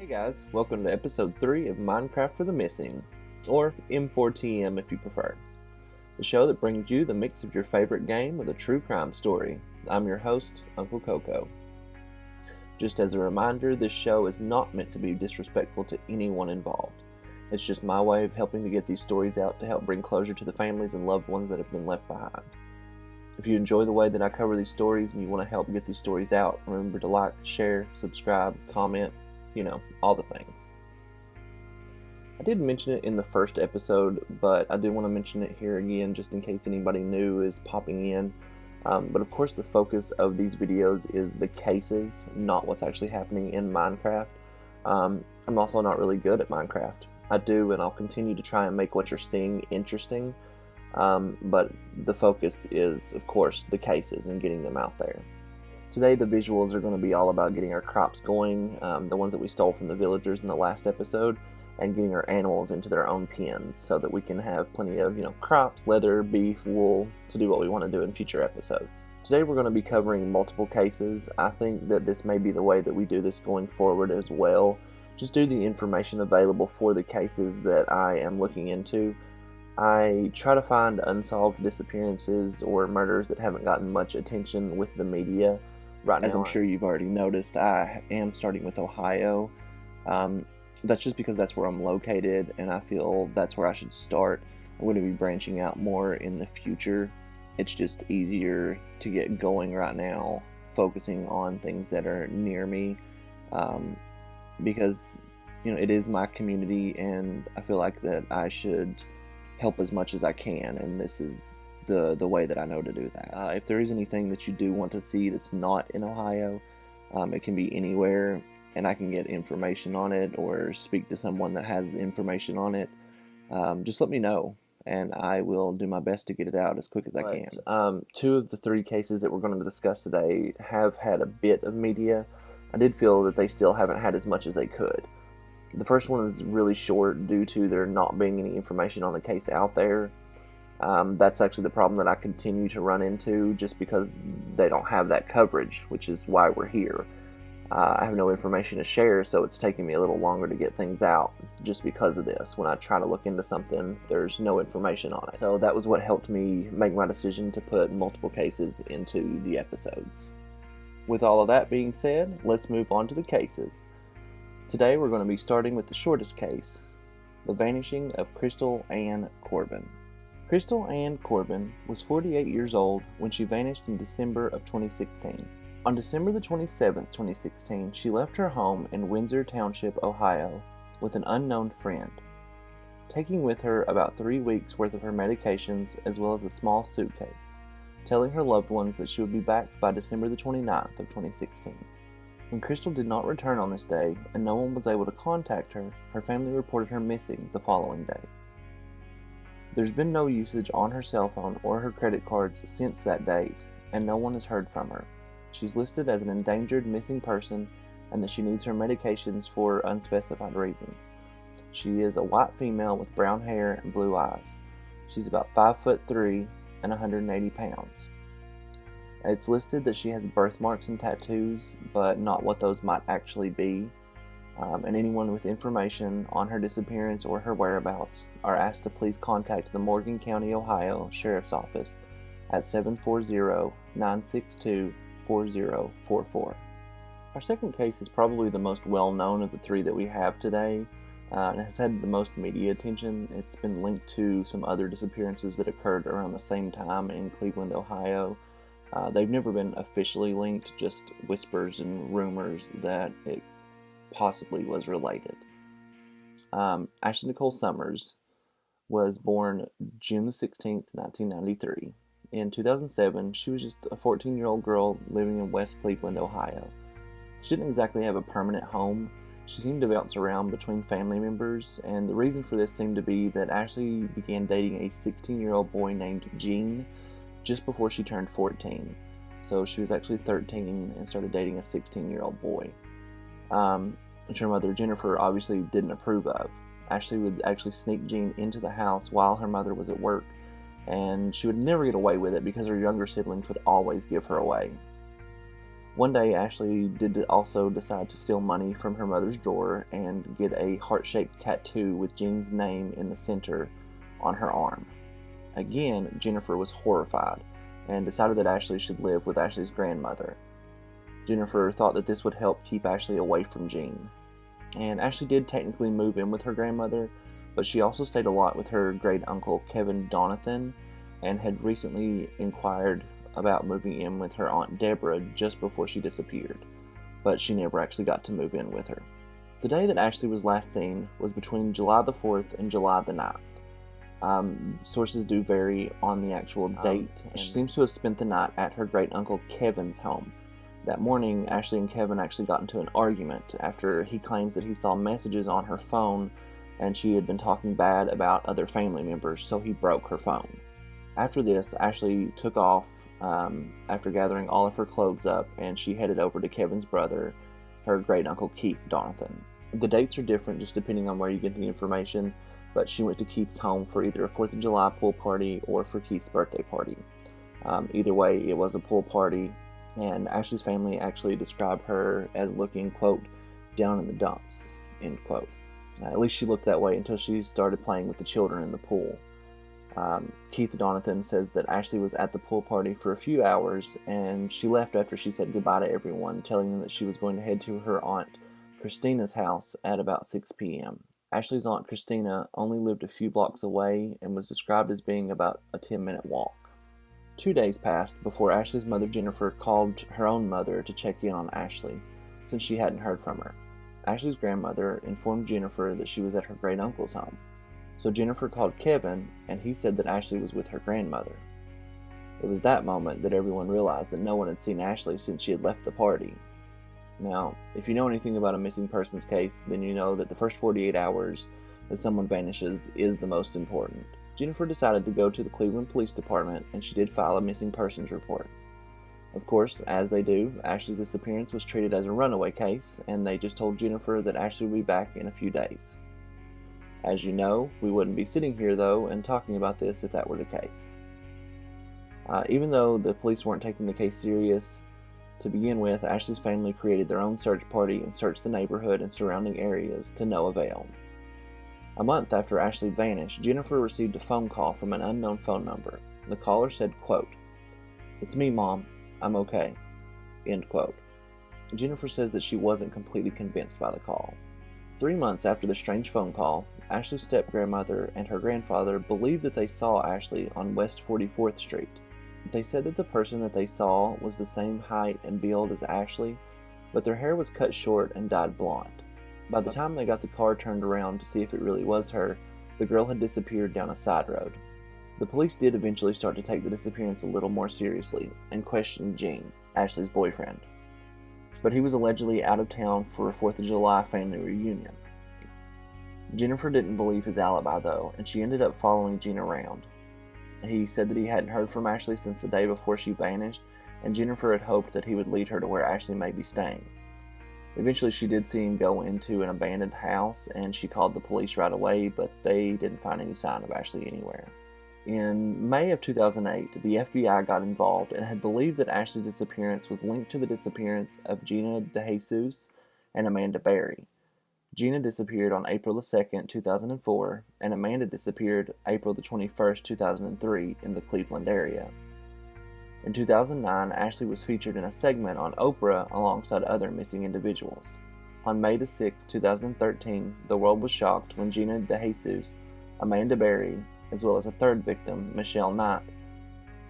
guys, welcome to episode 3 of Minecraft4theMissing, or M4TM if you prefer. The show that brings you the mix of your favorite game with a true crime story. I'm your host, Uncle Coco. Just as a reminder, this show is not meant to be disrespectful to anyone involved. It's just my way of helping to get these stories out to help bring closure to the families and loved ones that have been left behind. If you enjoy the way that I cover these stories and you want to help get these stories out, remember to like, share, subscribe, comment, all the things. I did mention it in the first episode, but I do want to mention it here again just in case anybody new is popping in. But of course the focus of these videos is the cases, not what's actually happening in Minecraft. I'm also not really good at Minecraft. I do, and I'll continue to try and make what you're seeing interesting. But the focus is, of course, the cases and getting them out there. Today the visuals are going to be all about getting our crops going, the ones that we stole from the villagers in the last episode, and getting our animals into their own pens so that we can have plenty of, crops, leather, beef, wool to do what we want to do in future episodes. Today we're going to be covering multiple cases. I think that this may be the way that we do this going forward as well. Just do the information available for the cases that I am looking into. I try to find unsolved disappearances or murders that haven't gotten much attention with the media. Right now, as I'm sure you've already noticed, I am starting with Ohio. That's just because that's where I'm located, and I feel that's where I should start. I'm going to be branching out more in the future. It's just easier to get going right now, focusing on things that are near me, because it is my community, and I feel like that I should help as much as I can, and this is the way that I know to do that. If there is anything that you do want to see that's not in Ohio, it can be anywhere, and I can get information on it or speak to someone that has the information on it. Just let me know, and I will do my best to get it out as quick as I can. 2 of the 3 cases that we're going to discuss today have had a bit of media. I did feel that they still haven't had as much as they could. The first one is really short due to there not being any information on the case out there. That's actually the problem that I continue to run into, just because they don't have that coverage, which is why we're here. I have no information to share, so it's taking me a little longer to get things out just because of this. When I try to look into something, there's no information on it. So that was what helped me make my decision to put multiple cases into the episodes. With all of that being said, let's move on to the cases. Today we're going to be starting with the shortest case, the vanishing of Crystal Ann Corbin. Crystal Ann Corbin was 48 years old when she vanished in December of 2016. On December the 27th, 2016, she left her home in Windsor Township, Ohio, with an unknown friend, taking with her about 3 weeks worth of her medications as well as a small suitcase, telling her loved ones that she would be back by December the 29th of 2016. When Crystal did not return on this day and no one was able to contact her, her family reported her missing the following day. There's been no usage on her cell phone or her credit cards since that date, and no one has heard from her. She's listed as an endangered missing person and that she needs her medications for unspecified reasons. She is a white female with brown hair and blue eyes. She's about 5'3" and 180 pounds. It's listed that she has birthmarks and tattoos, but not what those might actually be. And anyone with information on her disappearance or her whereabouts are asked to please contact the Morgan County, Ohio Sheriff's Office at 740-962-4044. Our second case is probably the most well-known of the 3 that we have today, and has had the most media attention. It's been linked to some other disappearances that occurred around the same time in Cleveland, Ohio. They've never been officially linked, just whispers and rumors that it possibly was related. Ashley Nicole Summers was born June the 16th, 1993. In 2007, she was just a 14-year-old girl living in West Cleveland, Ohio. She didn't exactly have a permanent home. She seemed to bounce around between family members, and the reason for this seemed to be that Ashley began dating a 16-year-old boy named Gene just before she turned 14. So she was actually 13 and started dating a 16-year-old boy. Which her mother Jennifer obviously didn't approve of. Ashley would actually sneak Jean into the house while her mother was at work, and she would never get away with it because her younger siblings would always give her away. One day, Ashley did also decide to steal money from her mother's drawer and get a heart-shaped tattoo with Jean's name in the center on her arm. Again, Jennifer was horrified and decided that Ashley should live with Ashley's grandmother. Jennifer thought that this would help keep Ashley away from Jean. And Ashley did technically move in with her grandmother, but she also stayed a lot with her great-uncle Kevin Donathan and had recently inquired about moving in with her Aunt Deborah just before she disappeared, but she never actually got to move in with her. The day that Ashley was last seen was between July the 4th and July the 9th. Sources do vary on the actual date. She seems to have spent the night at her great-uncle Kevin's home. That morning, Ashley and Kevin actually got into an argument after he claims that he saw messages on her phone and she had been talking bad about other family members, so he broke her phone. After this, Ashley took off after gathering all of her clothes up, and she headed over to Kevin's brother, her great-uncle Keith Donathan. The dates are different just depending on where you get the information, but she went to Keith's home for either a 4th of July pool party or for Keith's birthday party. Either way, it was a pool party, and Ashley's family actually described her as looking, quote, down in the dumps, end quote. At least she looked that way until she started playing with the children in the pool. Keith Donathan says that Ashley was at the pool party for a few hours, and she left after she said goodbye to everyone, telling them that she was going to head to her aunt Christina's house at about 6 p.m. Ashley's aunt Christina only lived a few blocks away and was described as being about a 10-minute walk. 2 days passed before Ashley's mother Jennifer called her own mother to check in on Ashley, since she hadn't heard from her. Ashley's grandmother informed Jennifer that she was at her great-uncle's home. So Jennifer called Kevin, and he said that Ashley was with her grandmother. It was that moment that everyone realized that no one had seen Ashley since she had left the party. Now, if you know anything about a missing persons case, then you know that the first 48 hours that someone vanishes is the most important. Jennifer decided to go to the Cleveland Police Department, and she did file a missing persons report. Of course, as they do, Ashley's disappearance was treated as a runaway case, and they just told Jennifer that Ashley would be back in a few days. As you know, we wouldn't be sitting here, though, and talking about this if that were the case. Even though the police weren't taking the case serious to begin with, Ashley's family created their own search party and searched the neighborhood and surrounding areas to no avail. A month after Ashley vanished, Jennifer received a phone call from an unknown phone number. The caller said, quote, "It's me, Mom. I'm okay," end quote. Jennifer says that she wasn't completely convinced by the call. 3 months after the strange phone call, Ashley's step-grandmother and her grandfather believed that they saw Ashley on West 44th Street. They said that the person that they saw was the same height and build as Ashley, but their hair was cut short and dyed blonde. By the time they got the car turned around to see if it really was her, the girl had disappeared down a side road. The police did eventually start to take the disappearance a little more seriously and questioned Gene, Ashley's boyfriend. But he was allegedly out of town for a 4th of July family reunion. Jennifer didn't believe his alibi though, and she ended up following Gene around. He said that he hadn't heard from Ashley since the day before she vanished, and Jennifer had hoped that he would lead her to where Ashley may be staying. Eventually she did see him go into an abandoned house, and she called the police right away, but they didn't find any sign of Ashley anywhere. In May of 2008, the FBI got involved and had believed that Ashley's disappearance was linked to the disappearance of Gina DeJesus and Amanda Berry. Gina disappeared on April 2nd, 2004, and Amanda disappeared April 21st, 2003 in the Cleveland area. In 2009, Ashley was featured in a segment on Oprah alongside other missing individuals. On May 6, 2013, the world was shocked when Gina DeJesus, Amanda Berry, as well as a third victim, Michelle Knight,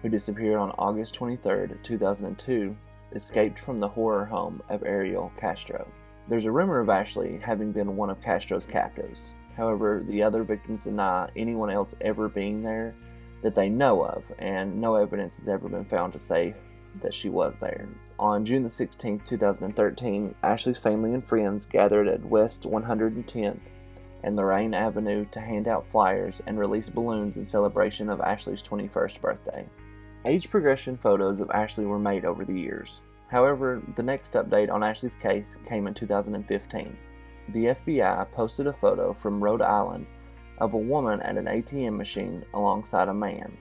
who disappeared on August 23, 2002, escaped from the horror home of Ariel Castro. There's a rumor of Ashley having been one of Castro's captives. However, the other victims deny anyone else ever being there that they know of, and no evidence has ever been found to say that she was there. On June 16, 2013, Ashley's family and friends gathered at West 110th and Lorraine Avenue to hand out flyers and release balloons in celebration of Ashley's 21st birthday. Age progression photos of Ashley were made over the years. However, the next update on Ashley's case came in 2015. The FBI posted a photo from Rhode Island of a woman at an ATM machine alongside a man.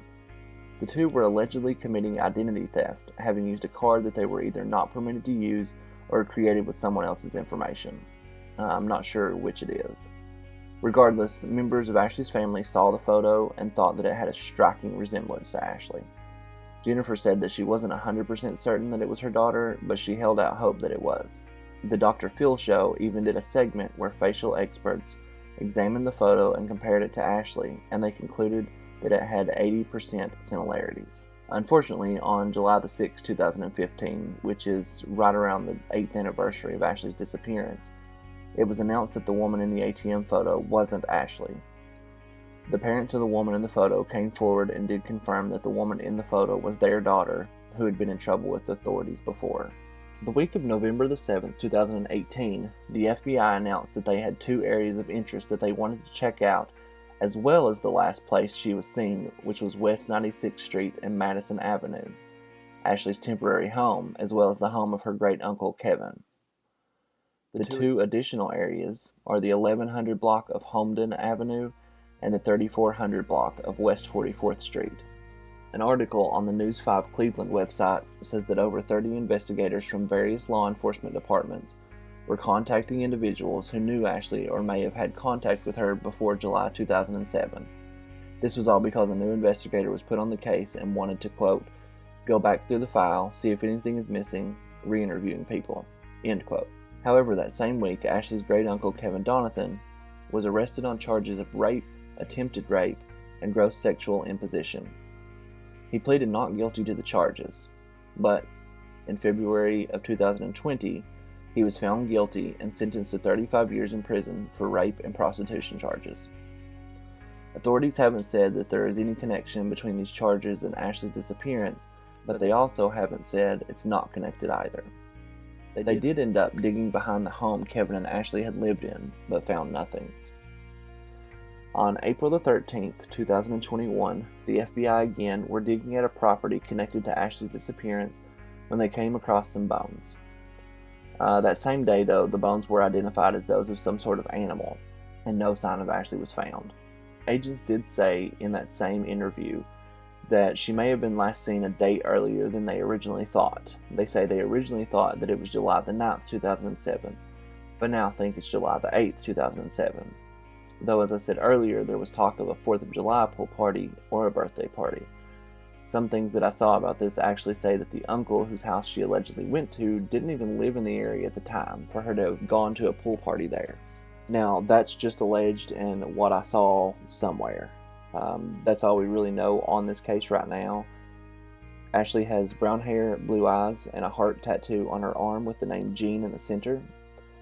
The two were allegedly committing identity theft, having used a card that they were either not permitted to use or created with someone else's information. I'm not sure which it is. Regardless, members of Ashley's family saw the photo and thought that it had a striking resemblance to Ashley. Jennifer said that she wasn't 100% certain that it was her daughter, but she held out hope that it was. The Dr. Phil show even did a segment where facial experts examined the photo and compared it to Ashley, and they concluded that it had 80% similarities. Unfortunately, on July the 6th, 2015, which is right around the 8th anniversary of Ashley's disappearance, it was announced that the woman in the ATM photo wasn't Ashley. The parents of the woman in the photo came forward and did confirm that the woman in the photo was their daughter, who had been in trouble with the authorities before. The week of November the 7th, 2018, the FBI announced that they had two areas of interest that they wanted to check out, as well as the last place she was seen, which was West 96th Street and Madison Avenue, Ashley's temporary home, as well as the home of her great-uncle Kevin. The two additional areas are the 1100 block of Holmden Avenue and the 3400 block of West 44th Street. An article on the News 5 Cleveland website says that over 30 investigators from various law enforcement departments were contacting individuals who knew Ashley or may have had contact with her before July 2007. This was all because a new investigator was put on the case and wanted to, quote, go back through the file, see if anything is missing, re-interviewing people, end quote. However, that same week, Ashley's great-uncle Kevin Donathan was arrested on charges of rape, attempted rape, and gross sexual imposition. He pleaded not guilty to the charges, but in February of 2020, he was found guilty and sentenced to 35 years in prison for rape and prostitution charges. Authorities haven't said that there is any connection between these charges and Ashley's disappearance, but they also haven't said it's not connected either. They did end up digging behind the home Kevin and Ashley had lived in, but found nothing. On April the 13th, 2021, the FBI again were digging at a property connected to Ashley's disappearance when they came across some bones. That same day, though, the bones were identified as those of some sort of animal, and no sign of Ashley was found. Agents did say in that same interview that she may have been last seen a day earlier than they originally thought. They say they originally thought that it was July the 9th, 2007, but now think it's July the 8th, 2007. Though, as I said earlier, there was talk of a 4th of July pool party or a birthday party. Some things that I saw about this actually say that the uncle whose house she allegedly went to didn't even live in the area at the time for her to have gone to a pool party there. Now, that's just alleged and what I saw somewhere. That's all we really know on this case right now. Ashley has brown hair, blue eyes, and a heart tattoo on her arm with the name Jean in the center.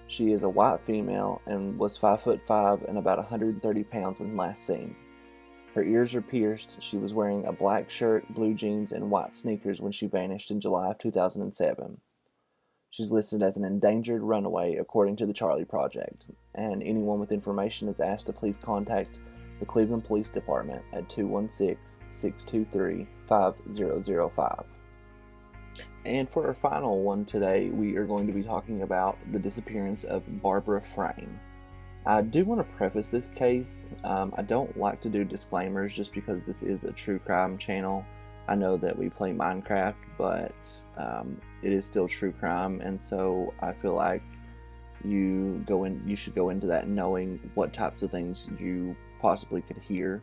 She is a white female and was 5'5" and about 130 pounds when last seen. Her ears are pierced. She was wearing a black shirt, blue jeans, and white sneakers when she vanished in July of 2007. She's listed as an endangered runaway according to the Charlie Project, and anyone with information is asked to please contact the Cleveland Police Department at 216-623-5005. And for our final one today, we are going to be talking about the disappearance of Barbara Frame. I do want to preface this case. I don't like to do disclaimers just because this is a true crime channel. I know that we play Minecraft, but it is still true crime, and so I feel like you should go into that knowing what types of things you possibly could hear.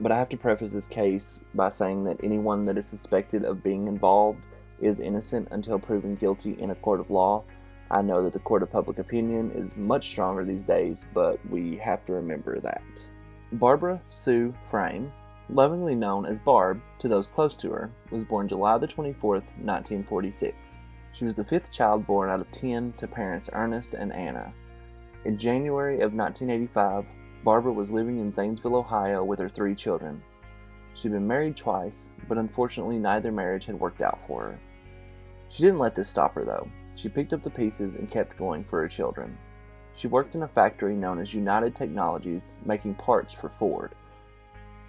But I have to preface this case by saying that anyone that is suspected of being involved is innocent until proven guilty in a court of law. I know that the court of public opinion is much stronger these days, but we have to remember that. Barbara Sue Frame, lovingly known as Barb to those close to her, was born July the 24th, 1946. She was the fifth child born out of 10 to parents Ernest and Anna. In January of 1985, Barbara was living in Zanesville, Ohio with her 3 children. She'd been married twice, but unfortunately neither marriage had worked out for her. She didn't let this stop her though. She picked up the pieces and kept going for her children. She worked in a factory known as United Technologies, making parts for Ford.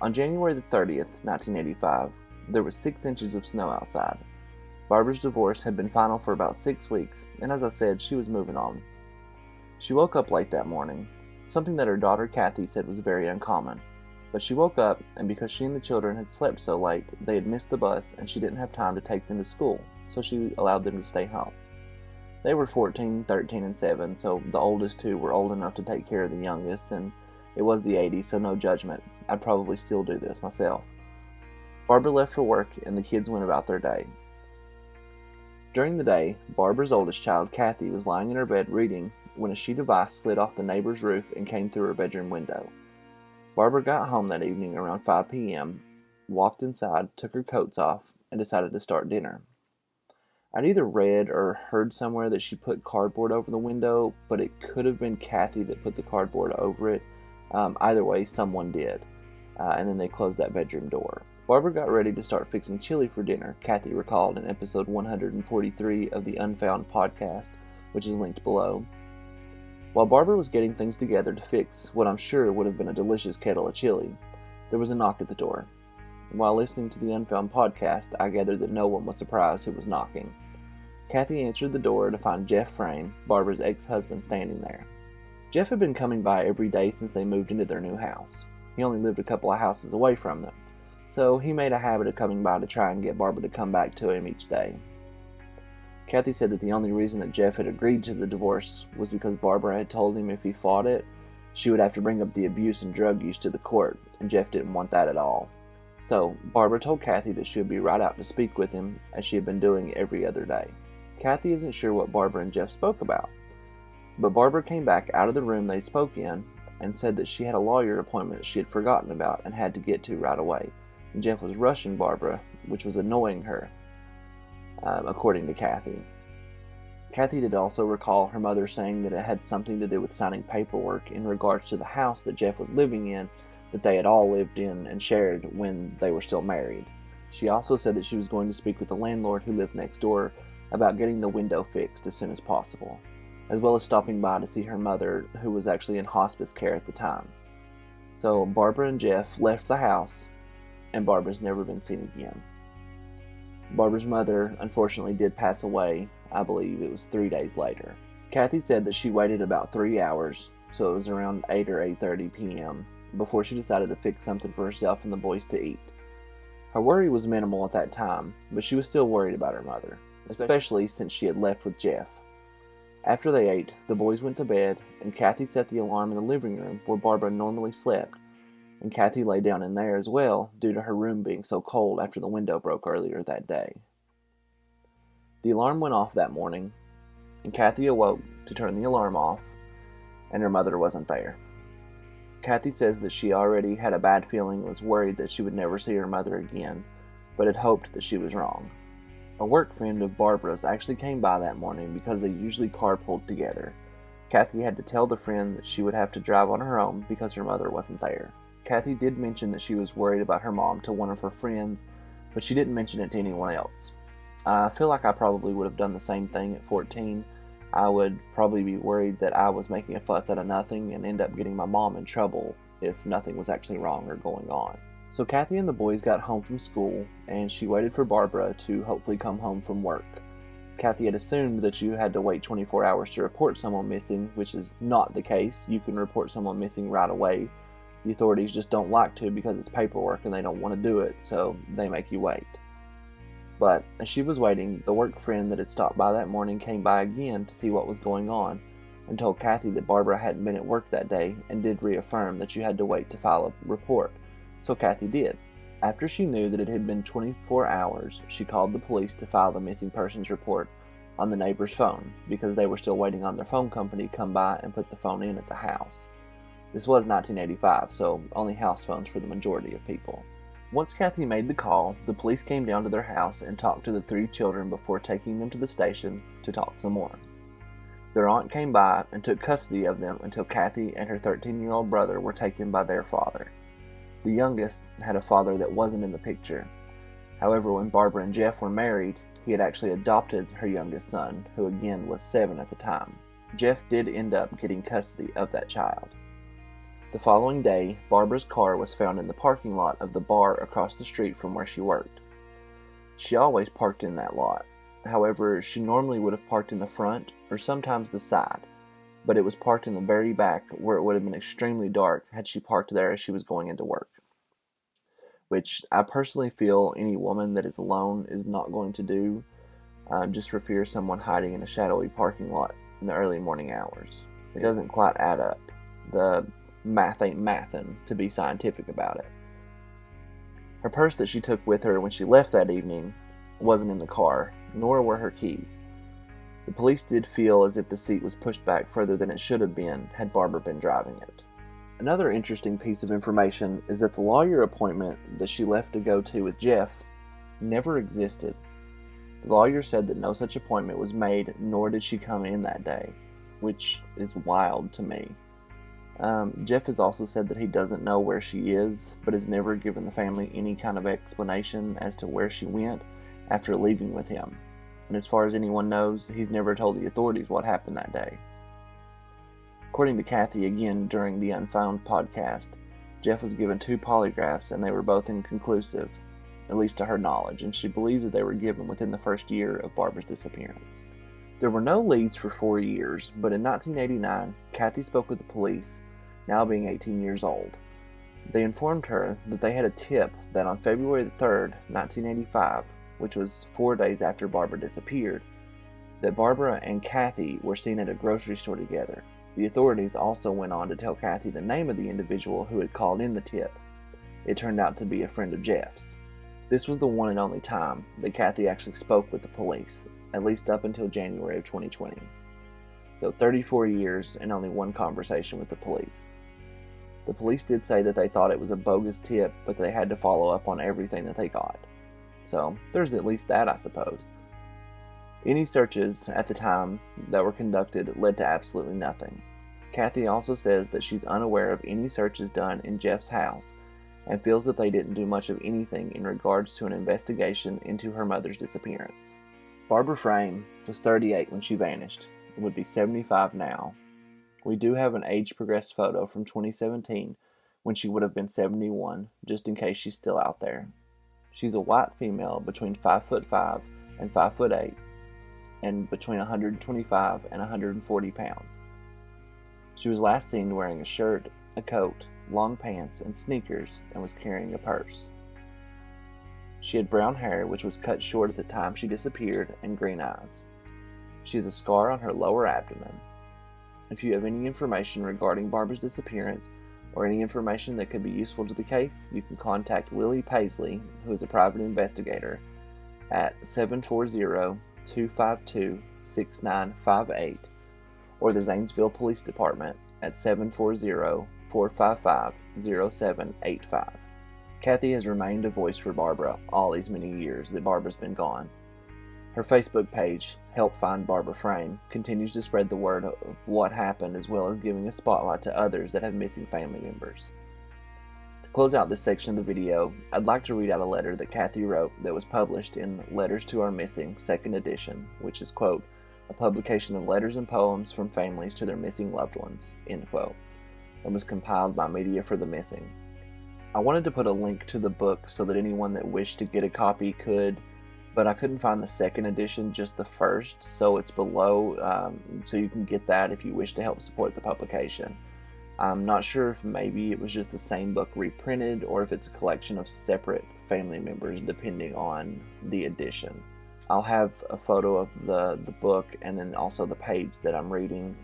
On January the 30th, 1985, there was 6 inches of snow outside. Barbara's divorce had been final for about 6 weeks, and as I said, she was moving on. She woke up late that morning, something that her daughter Kathy said was very uncommon. But she woke up, and because she and the children had slept so late, they had missed the bus and she didn't have time to take them to school, so she allowed them to stay home. They were 14, 13, and 7, so the oldest two were old enough to take care of the youngest, and it was the 80s, so no judgment. I'd probably still do this myself. Barbara left for work, and the kids went about their day. During the day, Barbara's oldest child, Kathy, was lying in her bed reading when a sheet of ice slid off the neighbor's roof and came through her bedroom window. Barbara got home that evening around 5 p.m., walked inside, took her coats off, and decided to start dinner. I'd either read or heard somewhere that she put cardboard over the window, but it could have been Kathy that put the cardboard over it. Either way, someone did. And then they closed that bedroom door. Barbara got ready to start fixing chili for dinner, Kathy recalled in episode 143 of the Unfound podcast, which is linked below. While Barbara was getting things together to fix what I'm sure would have been a delicious kettle of chili, there was a knock at the door. While listening to the Unfound podcast, I gathered that no one was surprised who was knocking. Kathy answered the door to find Jeff Frame, Barbara's ex-husband, standing there. Jeff had been coming by every day since they moved into their new house. He only lived a couple of houses away from them, so he made a habit of coming by to try and get Barbara to come back to him each day. Kathy said that the only reason that Jeff had agreed to the divorce was because Barbara had told him if he fought it, she would have to bring up the abuse and drug use to the court, and Jeff didn't want that at all. So, Barbara told Kathy that she would be right out to speak with him, as she had been doing every other day. Kathy isn't sure what Barbara and Jeff spoke about, but Barbara came back out of the room they spoke in and said that she had a lawyer appointment she had forgotten about and had to get to right away. And Jeff was rushing Barbara, which was annoying her, according to Kathy. Kathy did also recall her mother saying that it had something to do with signing paperwork in regards to the house that Jeff was living in, that they had all lived in and shared when they were still married. She also said that she was going to speak with the landlord who lived next door about getting the window fixed as soon as possible, as well as stopping by to see her mother, who was actually in hospice care at the time. So Barbara and Jeff left the house, and Barbara's never been seen again. Barbara's mother, unfortunately, did pass away. I believe it was 3 days later. Kathy said that she waited about 3 hours, so it was around 8 or 8:30 p.m., before she decided to fix something for herself and the boys to eat. Her worry was minimal at that time, but she was still worried about her mother, especially since she had left with Jeff. After they ate, the boys went to bed, and Kathy set the alarm in the living room where Barbara normally slept, and Kathy lay down in there as well due to her room being so cold after the window broke earlier that day. The alarm went off that morning, and Kathy awoke to turn the alarm off, and her mother wasn't there. Kathy says that she already had a bad feeling and was worried that she would never see her mother again, but had hoped that she was wrong. A work friend of Barbara's actually came by that morning because they usually carpooled together. Kathy had to tell the friend that she would have to drive on her own because her mother wasn't there. Kathy did mention that she was worried about her mom to one of her friends, but she didn't mention it to anyone else. I feel like I probably would have done the same thing at 14. I would probably be worried that I was making a fuss out of nothing and end up getting my mom in trouble if nothing was actually wrong or going on. So Kathy and the boys got home from school, and she waited for Barbara to hopefully come home from work. Kathy had assumed that you had to wait 24 hours to report someone missing, which is not the case. You can report someone missing right away. The authorities just don't like to because it's paperwork and they don't want to do it, so they make you wait. But as she was waiting, the work friend that had stopped by that morning came by again to see what was going on and told Kathy that Barbara hadn't been at work that day and did reaffirm that you had to wait to file a report. So Kathy did. After she knew that it had been 24 hours, she called the police to file the missing persons report on the neighbor's phone because they were still waiting on their phone company to come by and put the phone in at the house. This was 1985, so only house phones for the majority of people. Once Kathy made the call, the police came down to their house and talked to the 3 children before taking them to the station to talk some more. Their aunt came by and took custody of them until Kathy and her 13-year-old brother were taken by their father. The youngest had a father that wasn't in the picture. However, when Barbara and Jeff were married, he had actually adopted her youngest son, who again was 7 at the time. Jeff did end up getting custody of that child. The following day, Barbara's car was found in the parking lot of the bar across the street from where she worked. She always parked in that lot. However, she normally would have parked in the front or sometimes the side, but it was parked in the very back where it would have been extremely dark had she parked there as she was going into work. which I personally feel any woman that is alone is not going to do, just for fear of someone hiding in a shadowy parking lot in the early morning hours. It doesn't quite add up. The math ain't mathin', to be scientific about it. Her purse that she took with her when she left that evening wasn't in the car, nor were her keys. The police did feel as if the seat was pushed back further than it should have been had Barbara been driving it. Another interesting piece of information is that the lawyer appointment that she left to go to with Jeff never existed. The lawyer said that no such appointment was made, nor did she come in that day, which is wild to me. Jeff has also said that he doesn't know where she is, but has never given the family any kind of explanation as to where she went after leaving with him. And as far as anyone knows, he's never told the authorities what happened that day. According to Kathy, again during the Unfound podcast, Jeff was given 2 polygraphs and they were both inconclusive, at least to her knowledge, and she believes that they were given within the first year of Barbara's disappearance. There were no leads for 4 years, but in 1989, Kathy spoke with the police, now being 18 years old. They informed her that they had a tip that on February 3rd, 1985, which was 4 days after Barbara disappeared, that Barbara and Kathy were seen at a grocery store together. The authorities also went on to tell Kathy the name of the individual who had called in the tip. It turned out to be a friend of Jeff's. This was the one and only time that Kathy actually spoke with the police, at least up until January of 2020. So 34 years and only one conversation with the police. The police did say that they thought it was a bogus tip, but they had to follow up on everything that they got. So there's at least that, I suppose. Any searches at the time that were conducted led to absolutely nothing. Kathy also says that she's unaware of any searches done in Jeff's house and feels that they didn't do much of anything in regards to an investigation into her mother's disappearance. Barbara Frame was 38 when she vanished and would be 75 now. We do have an age-progressed photo from 2017 when she would have been 71, just in case she's still out there. She's a white female between 5'5" and 5'8", and between 125 and 140 pounds. She was last seen wearing a shirt, a coat, long pants, and sneakers, and was carrying a purse. She had brown hair, which was cut short at the time she disappeared, and green eyes. She has a scar on her lower abdomen. If you have any information regarding Barbara's disappearance, or any information that could be useful to the case, you can contact Lily Paisley, who is a private investigator, at 740-252-6958, or the Zanesville Police Department at 740-455-0785. Kathy has remained a voice for Barbara all these many years that Barbara's been gone. Her Facebook page, Help Find Barbara Frame, continues to spread the word of what happened, as well as giving a spotlight to others that have missing family members. To close out this section of the video, I'd like to read out a letter that Kathy wrote that was published in Letters to Our Missing, 2nd edition, which is, quote, a publication of letters and poems from families to their missing loved ones, end quote, and was compiled by Media for the Missing. I wanted to put a link to the book so that anyone that wished to get a copy could, but I couldn't find the 2nd edition, just the first, so it's below, so you can get that if you wish to help support the publication. I'm not sure if maybe it was just the same book reprinted, or if it's a collection of separate family members depending on the edition. I'll have a photo of the book and then also the page that I'm reading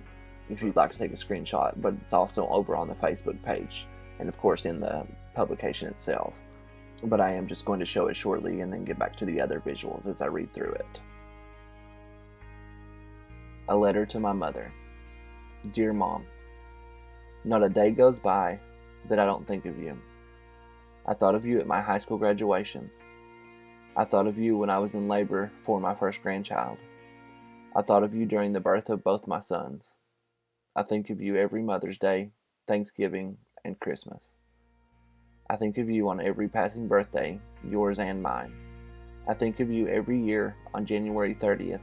if you'd like to take a screenshot, but it's also over on the Facebook page and of course in the publication itself. But I am just going to show it shortly and then get back to the other visuals as I read through it. A letter to my mother. Dear Mom, not a day goes by that I don't think of you. I thought of you at my high school graduation. I thought of you when I was in labor for my first grandchild. I thought of you during the birth of both my sons. I think of you every Mother's Day, Thanksgiving, and Christmas. I think of you on every passing birthday, yours and mine. I think of you every year on January 30th,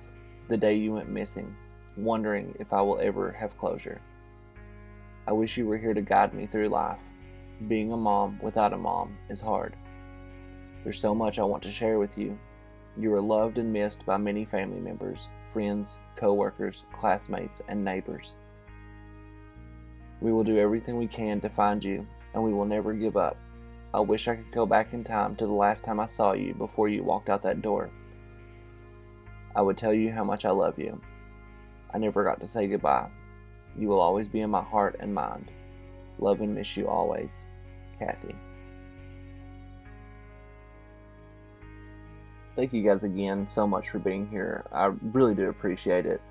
the day you went missing, wondering if I will ever have closure. I wish you were here to guide me through life. Being a mom without a mom is hard. There's so much I want to share with you. You are loved and missed by many family members, friends, co-workers, classmates, and neighbors. We will do everything we can to find you, and we will never give up. I wish I could go back in time to the last time I saw you before you walked out that door. I would tell you how much I love you. I never got to say goodbye. You will always be in my heart and mind. Love and miss you always. Kathy. Thank you guys again so much for being here. I really do appreciate it.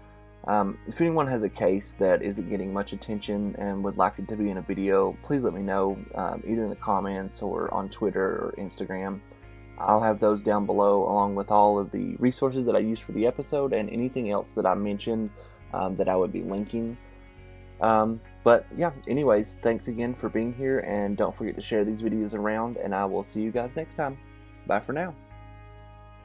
If anyone has a case that isn't getting much attention and would like it to be in a video, please let me know, either in the comments or on Twitter or Instagram. I'll have those down below, along with all of the resources that I used for the episode and anything else that I mentioned that I would be linking. But yeah, anyways, thanks again for being here, and don't forget to share these videos around, and I will see you guys next time. Bye for now.